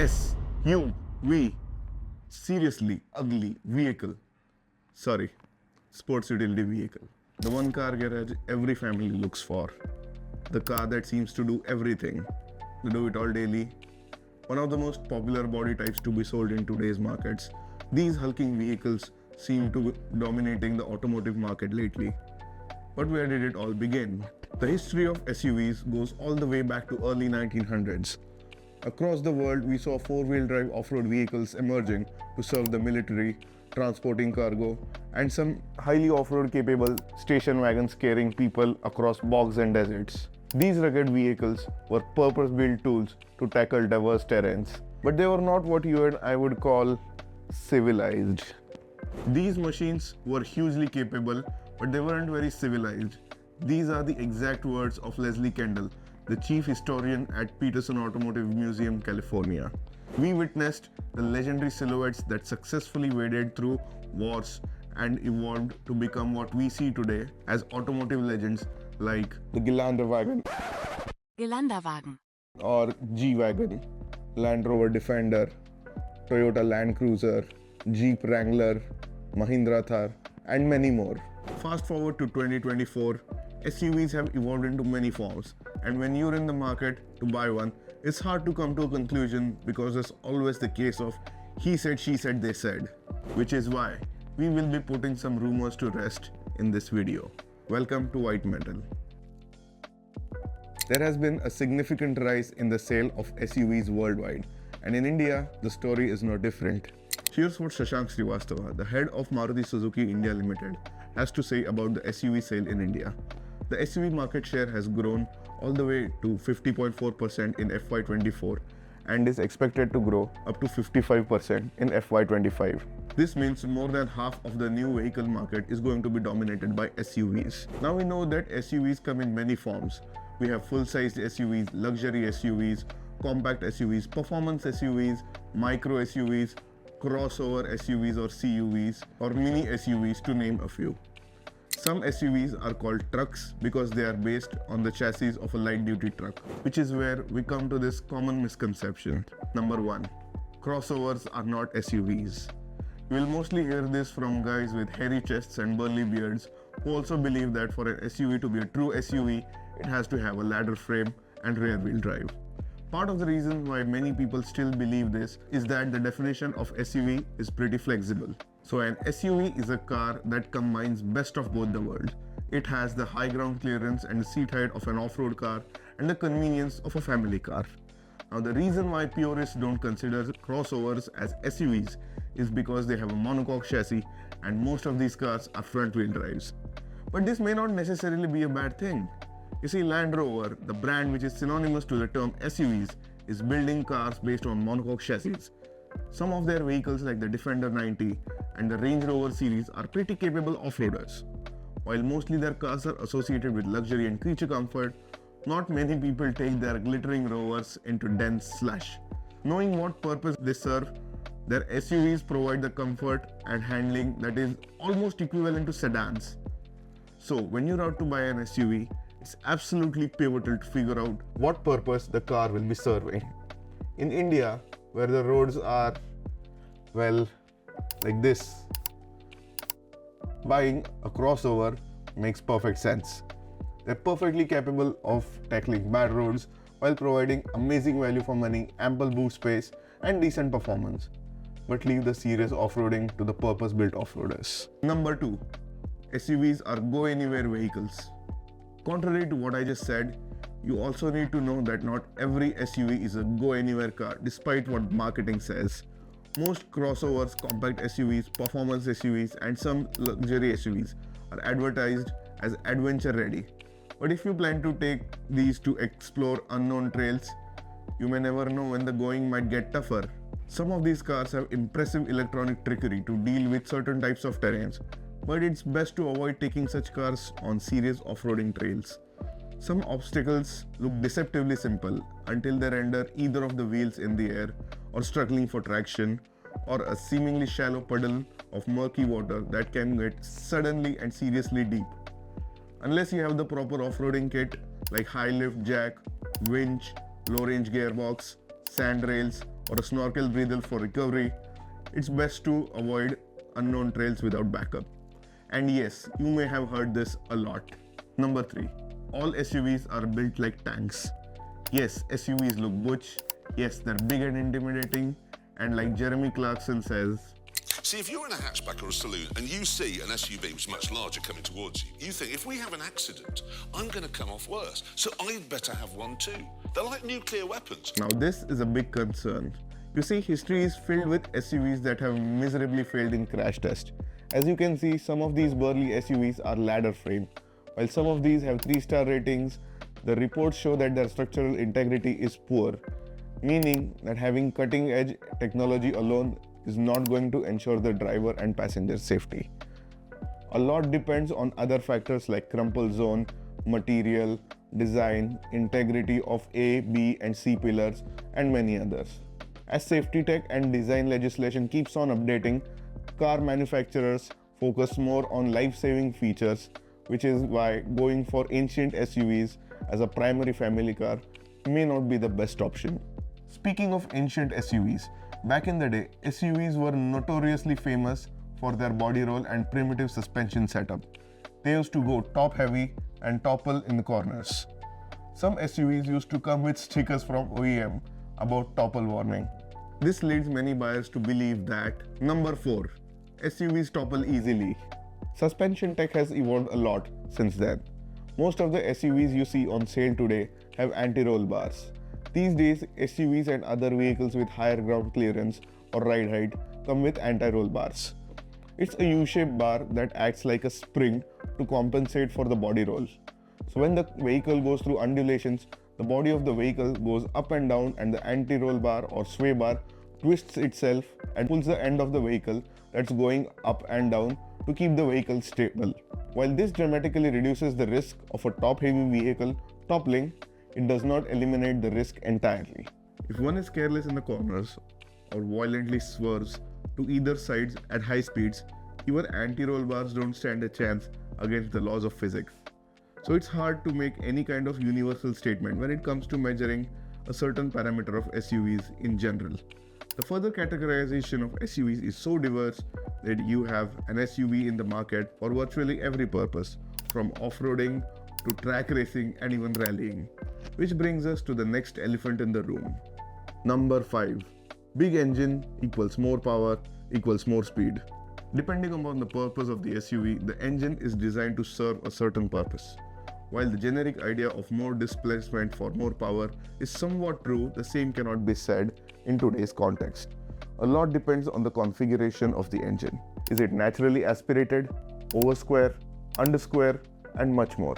SUV. Seriously ugly vehicle. Sorry, sports utility vehicle. The one car garage every family looks for. The car that seems to do everything. They do it all daily. One of the most popular body types to be sold in today's markets. These hulking vehicles seem to be dominating the automotive market lately. But where did it all begin? The history of SUVs goes all the way back to early 1900s. Across the world, we saw four-wheel drive off-road vehicles emerging to serve the military, transporting cargo, and some highly off-road capable station wagons carrying people across bogs and deserts. These rugged vehicles were purpose-built tools to tackle diverse terrains, but they were not what you and I would call civilized. These machines were hugely capable, but they weren't very civilized. These are the exact words of Leslie Kendall, the chief historian at Peterson Automotive Museum, California. We witnessed the legendary silhouettes that successfully waded through wars and evolved to become what we see today as automotive legends like the Geländewagen or G-Wagon, Land Rover Defender, Toyota Land Cruiser, Jeep Wrangler, Mahindra Thar, and many more. Fast forward to 2024, SUVs have evolved into many forms, and when you're in the market to buy one, it's hard to come to a conclusion because there's always the case of he said, she said, they said, which is why we will be putting some rumors to rest in this video. Welcome to White Metal. There has been a significant rise in the sale of SUVs worldwide, and in India, the story is no different. Here's what Shashank Srivastava, the head of Maruti Suzuki India Limited, has to say about the SUV sale in India. The SUV market share has grown all the way to 50.4% in FY24 and is expected to grow up to 55% in FY25. This means more than half of the new vehicle market is going to be dominated by SUVs. Now we know that SUVs come in many forms. We have full-sized SUVs, luxury SUVs, compact SUVs, performance SUVs, micro SUVs, crossover SUVs or CUVs, or mini SUVs to name a few. Some SUVs are called trucks because they are based on the chassis of a light-duty truck, which is where we come to this common misconception. Number 1. Crossovers are not SUVs. You will mostly hear this from guys with hairy chests and burly beards who also believe that for an SUV to be a true SUV, it has to have a ladder frame and rear-wheel drive. Part of the reason why many people still believe this is that the definition of SUV is pretty flexible. So an SUV is a car that combines best of both the worlds. It has the high ground clearance and seat height of an off-road car and the convenience of a family car. Now the reason why purists don't consider crossovers as SUVs is because they have a monocoque chassis and most of these cars are front-wheel drives. But this may not necessarily be a bad thing. You see, Land Rover, the brand which is synonymous to the term SUVs, is building cars based on monocoque chassis. Some of their vehicles like the Defender 90 and the Range Rover series are pretty capable off-roaders. While mostly their cars are associated with luxury and creature comfort, not many people take their glittering Rovers into dense slush. Knowing what purpose they serve, their SUVs provide the comfort and handling that is almost equivalent to sedans. So when you're out to buy an SUV, it's absolutely pivotal to figure out what purpose the car will be serving. In India, where the roads are, well, like this, buying a crossover makes perfect sense. They're perfectly capable of tackling bad roads while providing amazing value for money, ample boot space, and decent performance. But leave the serious off-roading to the purpose-built off-roaders. Number 2. SUVs are go-anywhere vehicles. Contrary to what I just said, you also need to know that not every SUV is a go-anywhere car, despite what marketing says. Most crossovers, compact SUVs, performance SUVs, and some luxury SUVs are advertised as adventure-ready. But if you plan to take these to explore unknown trails, you may never know when the going might get tougher. Some of these cars have impressive electronic trickery to deal with certain types of terrains, but it's best to avoid taking such cars on serious off-roading trails. Some obstacles look deceptively simple until they render either of the wheels in the air or struggling for traction, or a seemingly shallow puddle of murky water that can get suddenly and seriously deep. Unless you have the proper off-roading kit like high lift jack, winch, low range gearbox, sand rails, or a snorkel breathable for recovery, it's best to avoid unknown trails without backup. And yes, you may have heard this a lot. Number 3. All SUVs are built like tanks. Yes, SUVs look butch. Yes, they're big and intimidating. And like Jeremy Clarkson says, see, if you're in a hatchback or a saloon and you see an SUV which is much larger coming towards you, you think, if we have an accident, I'm going to come off worse, so I'd better have one too. They're like nuclear weapons. Now this is a big concern. You see, history is filled with SUVs that have miserably failed in crash tests. As you can see, some of these burly SUVs are ladder frame. While some of these have 3-star ratings, the reports show that their structural integrity is poor, meaning that having cutting-edge technology alone is not going to ensure the driver and passenger safety. A lot depends on other factors like crumple zone, material, design, integrity of A, B and C pillars, and many others. As safety tech and design legislation keeps on updating, car manufacturers focus more on life-saving features, which is why going for ancient SUVs as a primary family car may not be the best option. Speaking of ancient SUVs, back in the day, SUVs were notoriously famous for their body roll and primitive suspension setup. They used to go top heavy and topple in the corners. Some SUVs used to come with stickers from OEM about topple warning. This leads many buyers to believe that. Number 4. SUVs topple easily. Suspension tech has evolved a lot since then. Most of the SUVs you see on sale today have anti-roll bars. These days, SUVs and other vehicles with higher ground clearance or ride height come with anti-roll bars. It's a U-shaped bar that acts like a spring to compensate for the body roll. So when the vehicle goes through undulations, the body of the vehicle goes up and down and the anti-roll bar or sway bar twists itself and pulls the end of the vehicle that's going up and down to keep the vehicle stable. While this dramatically reduces the risk of a top-heavy vehicle toppling, it does not eliminate the risk entirely. If one is careless in the corners or violently swerves to either sides at high speeds, even anti-roll bars don't stand a chance against the laws of physics. So it's hard to make any kind of universal statement when it comes to measuring a certain parameter of SUVs in general. The further categorization of SUVs is so diverse that you have an SUV in the market for virtually every purpose, from off-roading to track racing and even rallying. Which brings us to the next elephant in the room. Number 5. Big engine equals more power equals more speed. Depending upon the purpose of the SUV, the engine is designed to serve a certain purpose. While the generic idea of more displacement for more power is somewhat true, the same cannot be said in today's context. A lot depends on the configuration of the engine. Is it naturally aspirated, over square, under square, and much more.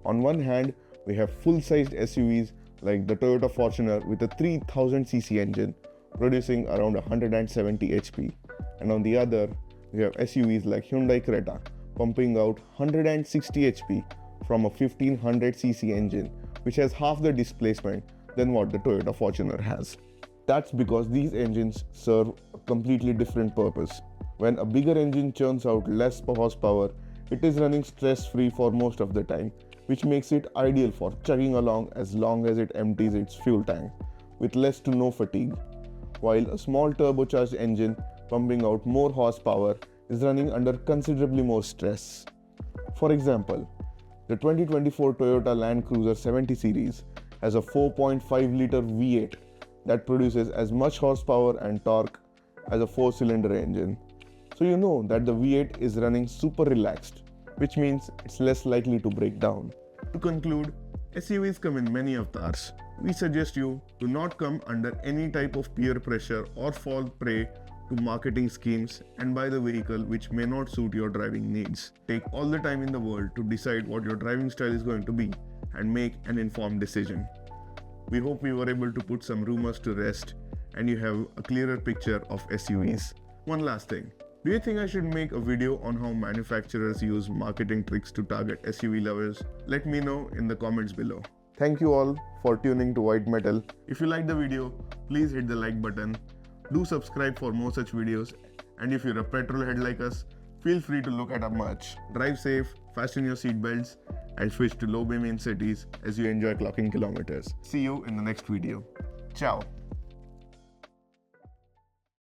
On one hand, we have full-sized SUVs like the Toyota Fortuner with a 3000cc engine producing around 170 HP, and on the other, we have SUVs like Hyundai Creta pumping out 160 HP from a 1500cc engine, which has half the displacement than what the Toyota Fortuner has. That's because these engines serve a completely different purpose. When a bigger engine churns out less horsepower, it is running stress-free for most of the time, which makes it ideal for chugging along as long as it empties its fuel tank, with less to no fatigue. While a small turbocharged engine pumping out more horsepower is running under considerably more stress. For example, the 2024 Toyota Land Cruiser 70 series has a 4.5-liter V8 that produces as much horsepower and torque as a 4-cylinder engine. So you know that the V8 is running super relaxed, which means it's less likely to break down. To conclude, SUVs come in many avatars. We suggest you to not come under any type of peer pressure or fall prey to marketing schemes and buy the vehicle which may not suit your driving needs. Take all the time in the world to decide what your driving style is going to be and make an informed decision. We hope we were able to put some rumors to rest and you have a clearer picture of SUVs. One last thing. Do you think I should make a video on how manufacturers use marketing tricks to target SUV lovers? Let me know in the comments below. Thank you all for tuning to White Metal. If you liked the video, please hit the like button. Do subscribe for more such videos, and if you're a petrolhead like us, feel free to look at our merch. Drive safe, fasten your seatbelts, and switch to low beam in cities as you enjoy clocking kilometers. See you in the next video. Ciao.